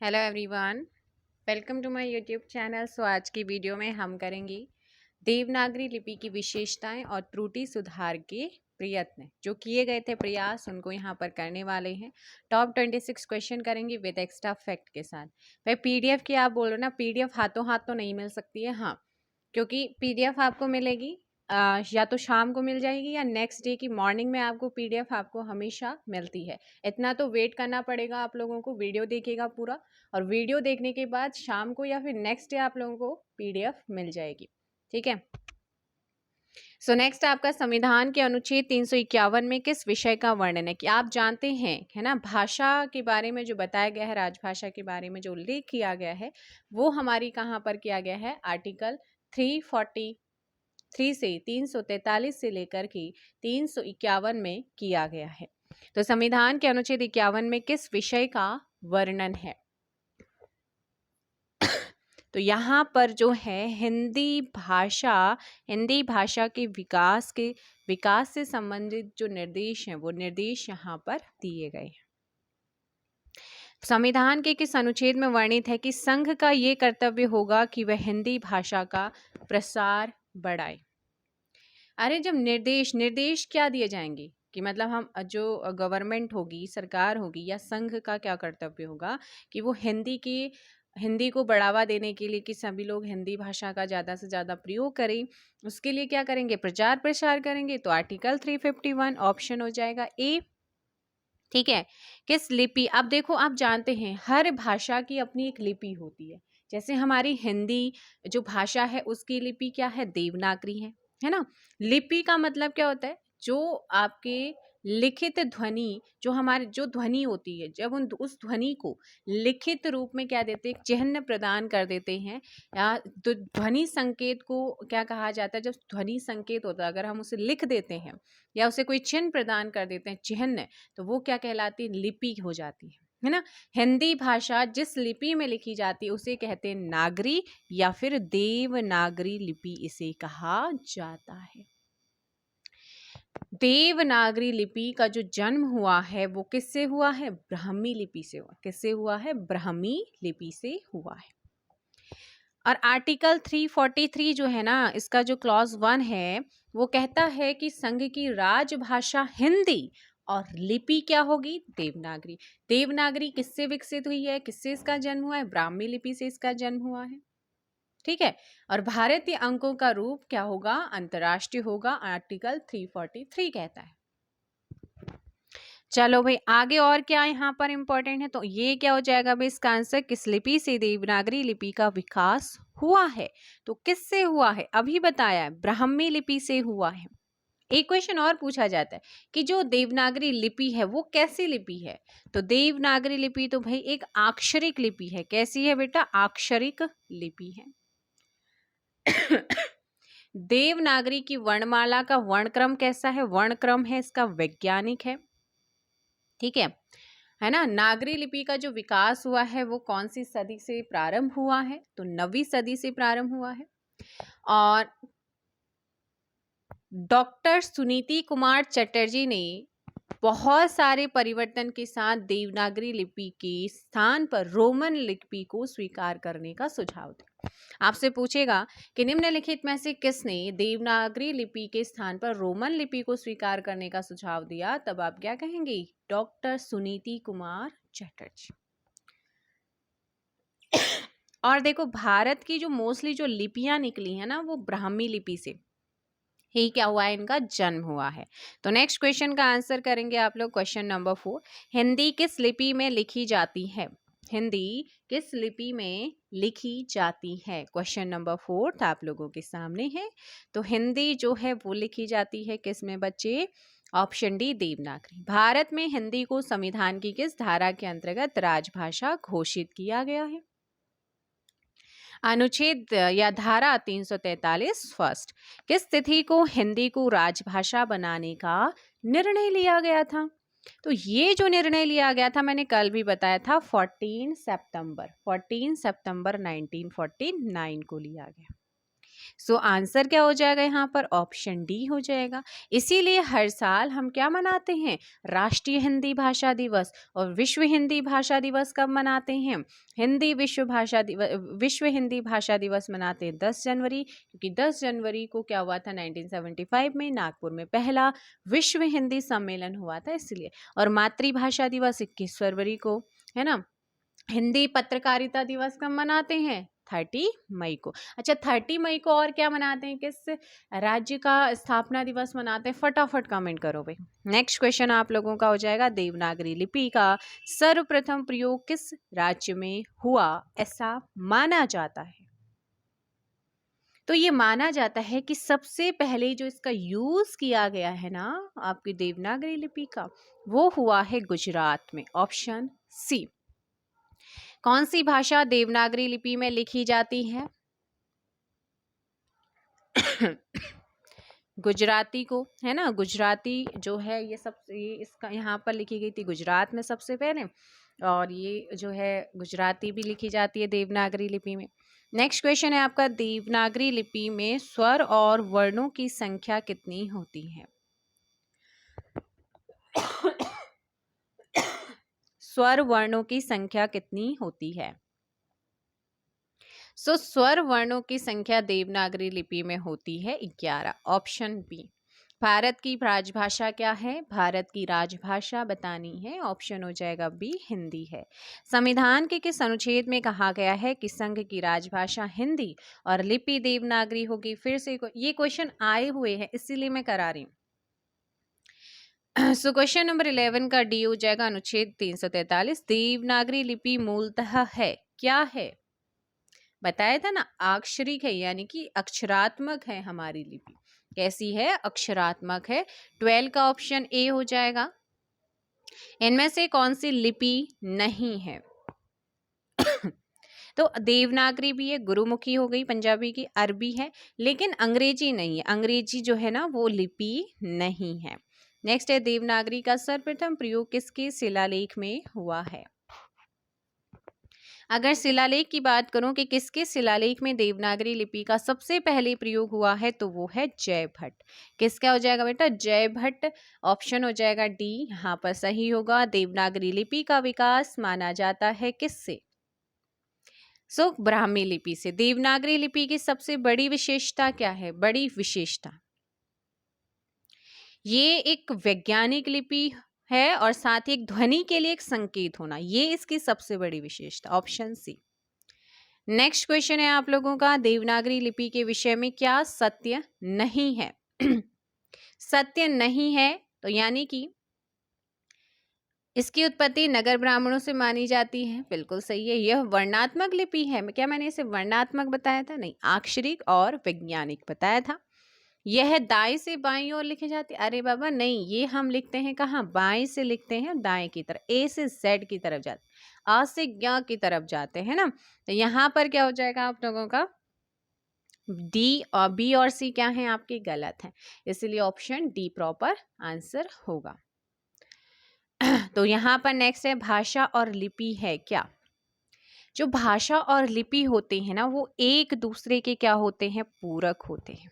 Hello everyone, welcome to my YouTube channel. आज की video में हम करेंगे देवनागरी लिपि की विशेषताएं और त्रुटि सुधार के प्रयत्न जो किए गए थे, प्रयास उनको यहाँ पर करने वाले हैं। टॉप 26 क्वेश्चन करेंगे विद एक्स्ट्रा फैक्ट के साथ। भाई पीडीएफ की आप बोल रहे हो ना, पीडीएफ हाथों हाथ तो नहीं मिल सकती है, हाँ, क्योंकि पीडीएफ आपको मिलेगी या तो शाम को मिल जाएगी या नेक्स्ट डे की मॉर्निंग में आपको पीडीएफ आपको हमेशा मिलती है। इतना तो वेट करना पड़ेगा आप लोगों को, वीडियो देखिएगा पूरा, और वीडियो देखने के बाद शाम को या फिर नेक्स्ट डे आप लोगों को पीडीएफ मिल जाएगी। ठीक है। सो नेक्स्ट आपका संविधान के अनुच्छेद 351 में किस विषय का वर्णन है? कि आप जानते हैं, है ना, भाषा के बारे में जो बताया गया है, राजभाषा के बारे में जो उल्लेख किया गया है, वो हमारी कहाँ पर किया गया है? आर्टिकल 343 से 343 से लेकर के 351 में किया गया है। तो संविधान के अनुच्छेद 51 में किस विषय का वर्णन है? तो यहाँ पर जो है हिंदी भाषा के विकास से संबंधित जो निर्देश हैं, वो निर्देश यहाँ पर दिए गए हैं। संविधान के किस अनुच्छेद में वर्णित है कि संघ का ये कर्तव्य होगा कि वह हिंदी भाषा का प्रसार बढ़ाए? अरे जब निर्देश क्या दिए जाएंगे कि मतलब हम जो गवर्नमेंट होगी, सरकार होगी, या संघ का क्या कर्तव्य होगा कि वो हिंदी को बढ़ावा देने के लिए कि सभी लोग हिंदी भाषा का ज़्यादा से ज़्यादा प्रयोग करें, उसके लिए क्या करेंगे? प्रचार प्रसार करेंगे। तो आर्टिकल 351 ऑप्शन हो जाएगा ए। ठीक है। किस लिपि, अब देखो आप जानते हैं हर भाषा की अपनी एक लिपि होती है। जैसे हमारी हिंदी जो भाषा है उसकी लिपि क्या है? देवनागरी है ना। लिपि का मतलब क्या होता है? जो आपके लिखित ध्वनि, जो हमारे जो ध्वनि होती है, जब उस ध्वनि को लिखित रूप में क्या देते हैं? चिन्ह प्रदान कर देते हैं। या तो ध्वनि संकेत को क्या कहा जाता है? जब ध्वनि संकेत होता है, अगर हम उसे लिख देते हैं या उसे कोई चिन्ह प्रदान कर देते हैं, चिन्ह, तो वो क्या कहलाती है? लिपि हो जाती है ना। हिंदी भाषा जिस लिपि में लिखी जाती है उसे कहते हैं नागरी या फिर देवनागरी लिपि इसे कहा जाता है। देवनागरी लिपि का जो जन्म हुआ है वो किससे हुआ है? ब्राह्मी लिपि से हुआ। किससे हुआ है? ब्राह्मी लिपि से हुआ है। और आर्टिकल 343 जो है ना, इसका जो क्लॉज 1 है वो कहता है कि संघ की राजभाषा हिंदी और लिपि क्या होगी? देवनागरी। देवनागरी किससे विकसित हुई है? किससे इसका जन्म हुआ है? ब्राह्मी लिपि से इसका जन्म हुआ है। ठीक है। और भारतीय अंकों का रूप क्या होगा? अंतरराष्ट्रीय होगा, आर्टिकल 343 कहता है। चलो भाई आगे और क्या यहाँ पर इंपॉर्टेंट है? तो ये क्या हो जाएगा भाई इसका आंसर? किस लिपि से देवनागरी लिपि का विकास हुआ है? तो किससे हुआ है? अभी बताया है, ब्राह्मी लिपि से हुआ है। एक क्वेश्चन और पूछा जाता है कि जो देवनागरी लिपि है वो कैसी लिपि है? तो देवनागरी लिपि तो भाई एक अक्षरिक लिपि है। कैसी है बेटा? अक्षरिक लिपि है। देवनागरी की वर्णमाला का वर्णक्रम कैसा है? वर्णक्रम है इसका वैज्ञानिक है। ठीक है ना। नागरी लिपि का जो विकास हुआ है वो कौन सी सदी से प्रारंभ हुआ है? तो 9वीं सदी से प्रारंभ हुआ है। और डॉक्टर सुनीति कुमार चटर्जी ने बहुत सारे परिवर्तन के साथ देवनागरी लिपि के स्थान पर रोमन लिपि को स्वीकार करने का सुझाव दिया। आपसे पूछेगा कि निम्नलिखित में से किसने देवनागरी लिपि के स्थान पर रोमन लिपि को स्वीकार करने का सुझाव दिया? तब आप क्या कहेंगे? डॉक्टर सुनीति कुमार चटर्जी। और देखो भारत की जो मोस्टली जो लिपियां निकली है ना, वो ब्राह्मी लिपि से ही क्या हुआ है? इनका जन्म हुआ है। तो नेक्स्ट क्वेश्चन का आंसर करेंगे आप लोग। क्वेश्चन नंबर 4, हिंदी किस लिपि में लिखी जाती है? हिंदी किस लिपि में लिखी जाती है? क्वेश्चन नंबर 4 आप लोगों के सामने है। तो हिंदी जो है वो लिखी जाती है किस में बच्चे? Option D, Devanagari. भारत में हिंदी को संविधान की किस धारा के अंतर्गत राजभाषा घोषित किया गया है? अनुच्छेद या धारा 343 फर्स्ट। किस तिथि को हिंदी को राजभाषा बनाने का निर्णय लिया गया था? तो ये जो निर्णय लिया गया था मैंने कल भी बताया था, 14 सितंबर 1949 को लिया गया। सो आंसर क्या हो जाएगा यहाँ पर? ऑप्शन डी हो जाएगा। इसीलिए हर साल हम क्या मनाते हैं? राष्ट्रीय हिंदी भाषा दिवस। और विश्व हिंदी भाषा दिवस कब मनाते हैं? विश्व हिंदी भाषा दिवस मनाते हैं 10 जनवरी, क्योंकि 10 जनवरी को क्या हुआ था? 1975 में नागपुर में पहला विश्व हिंदी सम्मेलन हुआ था, इसलिए। और मातृभाषा दिवस 21 फरवरी को, है ना। हिंदी पत्रकारिता दिवस कब मनाते हैं? 30 मई को। अच्छा, 30 मई को और क्या मनाते हैं? किस राज्य का स्थापना दिवस मनाते हैं? फटाफट कमेंट करो भाई। नेक्स्ट क्वेश्चन आप लोगों का हो जाएगा, देवनागरी लिपि का सर्वप्रथम प्रयोग किस राज्य में हुआ ऐसा माना जाता है? तो ये माना जाता है कि सबसे पहले जो इसका यूज किया गया है ना आपकी देवनागरी लिपि का, वो हुआ है गुजरात में। Option C. कौन सी भाषा देवनागरी लिपि में लिखी जाती है? गुजराती को, है ना। गुजराती जो है ये इसका यहाँ पर लिखी गई थी गुजरात में सबसे पहले, और ये जो है गुजराती भी लिखी जाती है देवनागरी लिपि में। नेक्स्ट क्वेश्चन है आपका, देवनागरी लिपि में स्वर और वर्णों की संख्या कितनी होती है? स्वर वर्णों की संख्या कितनी होती है? स्वर वर्णों की संख्या देवनागरी लिपि में होती है 11। Option B. भारत की राजभाषा क्या है? भारत की राजभाषा बतानी है। ऑप्शन हो जाएगा बी, हिंदी है। संविधान के किस अनुच्छेद में कहा गया है कि संघ की राजभाषा हिंदी और लिपि देवनागरी होगी? फिर से ये क्वेश्चन आए हुए हैं, इसीलिए मैं करा रही हूँ। सो क्वेश्चन नंबर 11 का डी हो जाएगा अनुच्छेद 343। देवनागरी लिपि मूलतः है, क्या है? बताया था ना, अक्षरिक है, यानी कि अक्षरात्मक है हमारी लिपि। कैसी है? अक्षरात्मक है। 12 का ऑप्शन ए हो जाएगा। इनमें से कौन सी लिपि नहीं है? तो देवनागरी भी है, गुरुमुखी हो गई पंजाबी की, अरबी है, लेकिन अंग्रेजी नहीं है। अंग्रेजी जो है ना वो लिपि नहीं है। नेक्स्ट है, देवनागरी का सर्वप्रथम प्रयोग किसके शिलालेख में हुआ है? अगर शिलालेख की बात करूं कि किसके शिलालेख में देवनागरी लिपि का सबसे पहले प्रयोग हुआ है, तो वो है जयभट्ट। किसका हो जाएगा बेटा? जयभट्ट। ऑप्शन हो जाएगा डी यहाँ पर सही होगा। देवनागरी लिपि का विकास माना जाता है किससे? ब्राह्मी लिपि से। देवनागरी लिपि की सबसे बड़ी विशेषता क्या है? बड़ी विशेषता, ये एक वैज्ञानिक लिपि है और साथ ही एक ध्वनि के लिए एक संकेत होना, ये इसकी सबसे बड़ी विशेषता। Option C. नेक्स्ट क्वेश्चन है आप लोगों का, देवनागरी लिपि के विषय में क्या सत्य नहीं है? सत्य नहीं है तो यानी कि इसकी उत्पत्ति नगर ब्राह्मणों से मानी जाती है। बिल्कुल सही है। यह वर्णात्मक लिपि है। क्या मैंने इसे वर्णात्मक बताया था? नहीं, अक्षरिक और वैज्ञानिक बताया था। यह दाएं से बाईं ओर लिखे जाते? अरे बाबा नहीं, ये हम लिखते हैं कहाँ? बाएं से लिखते हैं, दाएं की तरफ। ए से जेड की तरफ जाते, आ से ज्ञ की तरफ जाते हैं ना। तो यहाँ पर क्या हो जाएगा आप लोगों का? डी और बी और सी क्या है आपके? गलत है, इसलिए ऑप्शन डी प्रॉपर आंसर होगा। तो यहाँ पर नेक्स्ट है, भाषा और लिपि है क्या? जो भाषा और लिपि होते हैं ना वो एक दूसरे के क्या होते हैं? पूरक होते हैं।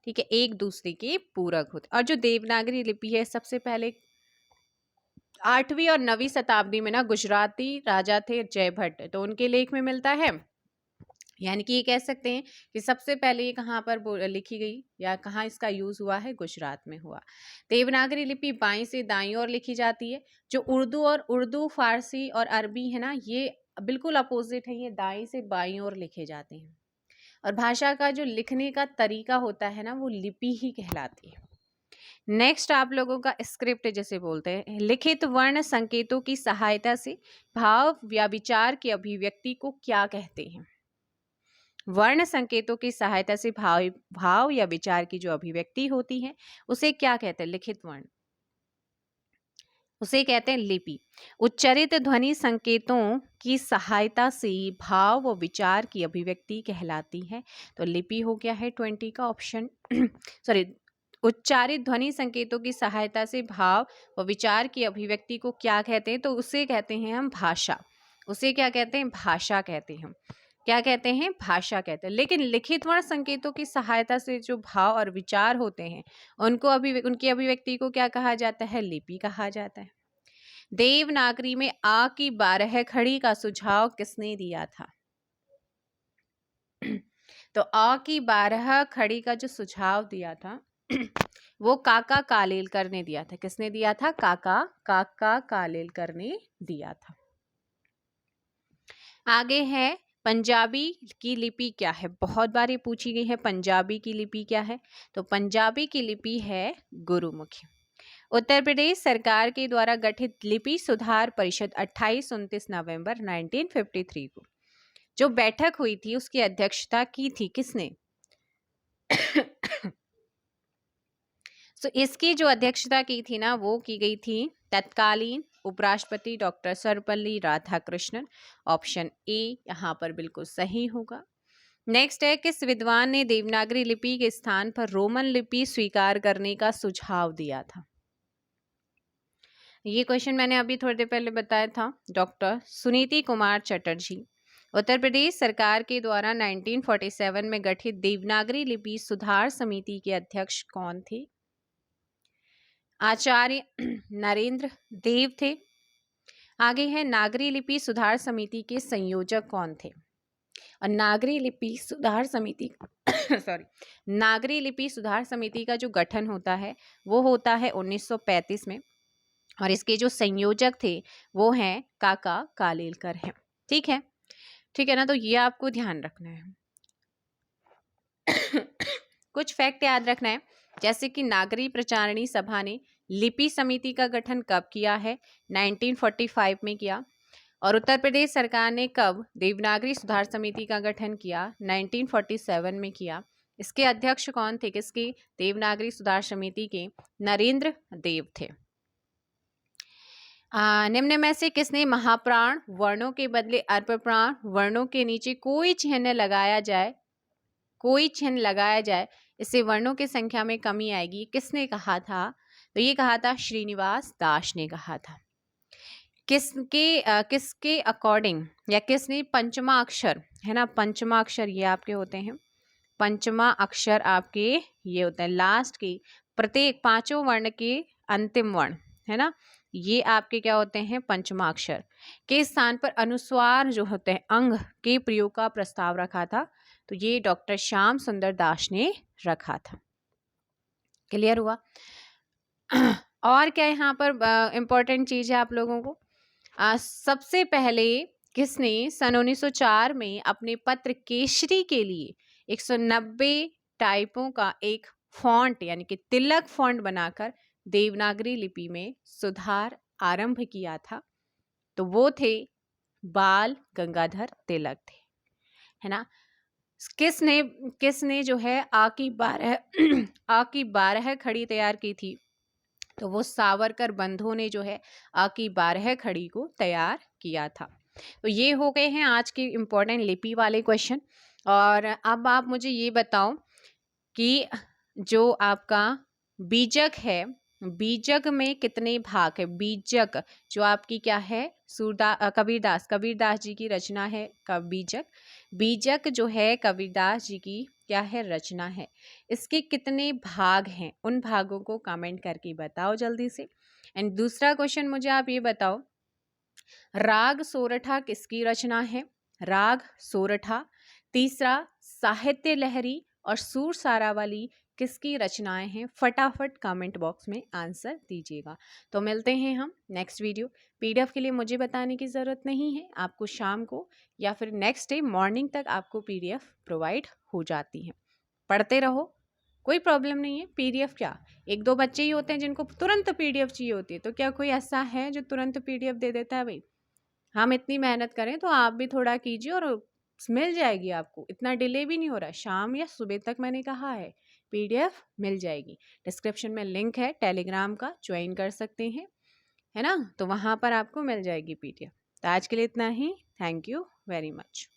ठीक है, एक दूसरे के पूरक होते। और जो देवनागरी लिपि है, सबसे पहले 8वीं और 9वीं शताब्दी में ना गुजराती राजा थे जयभट्ट, तो उनके लेख में मिलता है। यानी कि ये कह सकते हैं कि सबसे पहले ये कहाँ पर लिखी गई या कहाँ इसका यूज हुआ है? गुजरात में हुआ। देवनागरी लिपि बाईं से दाईं ओर लिखी जाती है। जो उर्दू फारसी और अरबी है ना, ये बिल्कुल अपोजिट है, ये दाईं से बाईं ओर लिखे जाते हैं। और भाषा का जो लिखने का तरीका होता है ना वो लिपि ही कहलाती है। नेक्स्ट आप लोगों का स्क्रिप्ट जैसे बोलते हैं, लिखित वर्ण संकेतों की सहायता से भाव या विचार की अभिव्यक्ति को क्या कहते हैं? वर्ण संकेतों की सहायता से भाव या विचार की जो अभिव्यक्ति होती है उसे क्या कहते हैं? लिखित वर्ण, उसे कहते हैं लिपि। उच्चारित ध्वनि संकेतों की सहायता से भाव व विचार की अभिव्यक्ति कहलाती है। तो लिपि हो गया है 20 का ऑप्शन सॉरी। उच्चारित ध्वनि संकेतों की सहायता से भाव व विचार की अभिव्यक्ति को क्या कहते हैं? तो उसे कहते हैं हम भाषा। उसे क्या कहते हैं? भाषा कहते हैं हम। क्या कहते हैं, भाषा कहते हैं। लेकिन लिखित वर्ण संकेतों की सहायता से जो भाव और विचार होते हैं उनको उनकी अभिव्यक्ति को क्या कहा जाता है, लिपि कहा जाता है। देवनागरी में आ की 12 खड़ी का सुझाव किसने दिया था? तो आ की 12 खड़ी का जो सुझाव दिया था वो काका कालेलकर ने दिया था। किसने दिया था? काका कालेलकर ने दिया था। आगे है पंजाबी की लिपि क्या है? बहुत बार ये पूछी गई है, पंजाबी की लिपि क्या है? तो पंजाबी की लिपि है गुरुमुखी। उत्तर प्रदेश सरकार के द्वारा गठित लिपि सुधार परिषद 28-29 नवंबर 1953 को जो बैठक हुई थी उसकी अध्यक्षता की थी किसने? तो इसकी जो अध्यक्षता की थी ना वो की गई थी तत्कालीन उपराष्ट्रपति doctor Sarvepalli Radhakrishnan. Option A यहाँ पर बिल्कुल सही होगा। नेक्स्ट है, किस विद्वान ने देवनागरी लिपि के स्थान पर रोमन लिपि स्वीकार करने का सुझाव दिया था? ये क्वेश्चन मैंने अभी थोड़ी देर पहले बताया था, डॉक्टर सुनीति कुमार चटर्जी। उत्तर प्रदेश सरकार के द्वारा 1947 में गठित देवनागरी लिपि सुधार समिति के अध्यक्ष कौन थे? आचार्य नरेंद्र देव थे। आगे है, नागरी लिपि सुधार समिति के संयोजक कौन थे? और नागरी लिपि सुधार समिति नागरी लिपि सुधार समिति का जो गठन होता है वो होता है 1935 में और इसके जो संयोजक थे वो हैं काका कालेलकर हैं। ठीक है ना, तो ये आपको ध्यान रखना है। कुछ फैक्ट याद रखना है, जैसे कि नागरी प्रचारणी सभा ने लिपि समिति का गठन कब किया है? 1945 में किया। और उत्तर प्रदेश सरकार ने कब देवनागरी सुधार समिति का गठन किया? 1947 में किया। इसके अध्यक्ष कौन थे? किसके? देवनागरी सुधार समिति के नरेंद्र देव थे। निम्न में से किसने महाप्राण वर्णों के बदले अल्पप्राण वर्णों के नीचे कोई चिन्ह लगाया जाए इससे वर्णों की संख्या में कमी आएगी? किसने कहा था? तो ये कहा था श्रीनिवास दास ने कहा था। किसके अकॉर्डिंग या किसने पंचमा अक्षर है ना, पंचमा अक्षर ये आपके होते हैं, पंचमा अक्षर आपके ये होते हैं लास्ट के प्रत्येक 5 वर्ण के अंतिम वर्ण है ना, ये आपके क्या होते हैं? पंचमा अक्षर के स्थान पर अनुस्वार जो होते हैं अंग के प्रयोग का प्रस्ताव रखा था। तो ये डॉक्टर श्याम सुंदर दास ने रखा था। क्लियर हुआ? और क्या यहाँ पर इंपॉर्टेंट चीज है आप लोगों को? सबसे पहले किसने सन 1904 में अपने पत्र केसरी के लिए 190 टाइपों का एक फॉन्ट यानी कि तिलक फॉन्ट बनाकर देवनागरी लिपि में सुधार आरंभ किया था? तो वो थे बाल गंगाधर तिलक थे, है ना। किसने जो है आ की 12 खड़ी तैयार की थी? तो वो सावरकर बंधुओं ने जो है आ की 12 खड़ी को तैयार किया था। तो ये हो गए हैं आज के इम्पोर्टेंट लिपि वाले क्वेश्चन। और अब आप मुझे ये बताओ कि जो आपका बीजक है, बीजक में कितने भाग है? बीजक जो आपकी क्या है? कबीरदास जी की रचना है बीजक। बीजक जो है कबीरदास जी की क्या है? रचना है। इसके कितने भाग हैं? उन भागों को कमेंट करके बताओ जल्दी से। एंड दूसरा क्वेश्चन मुझे आप ये बताओ, राग सोरठा किसकी रचना है? राग सोरठा। तीसरा, साहित्य लहरी और सूर सारावली किसकी रचनाएं हैं? फटाफट कमेंट बॉक्स में आंसर दीजिएगा। तो मिलते हैं हम नेक्स्ट वीडियो। पीडीएफ के लिए मुझे बताने की ज़रूरत नहीं है, आपको शाम को या फिर नेक्स्ट डे मॉर्निंग तक आपको पीडीएफ प्रोवाइड हो जाती है। पढ़ते रहो, कोई प्रॉब्लम नहीं है। पीडीएफ क्या, 1-2 बच्चे ही होते हैं जिनको तुरंत पीडीएफ चाहिए होती है, तो क्या कोई ऐसा है जो तुरंत पीडीएफ दे देता है? भाई हम इतनी मेहनत करें तो आप भी थोड़ा कीजिए और मिल जाएगी आपको। इतना डिले भी नहीं हो रहा, शाम या सुबह तक मैंने कहा है पीडीएफ मिल जाएगी। डिस्क्रिप्शन में लिंक है टेलीग्राम का, ज्वाइन कर सकते हैं, है ना। तो वहाँ पर आपको मिल जाएगी पीडीएफ। तो आज के लिए इतना ही। Thank you very much.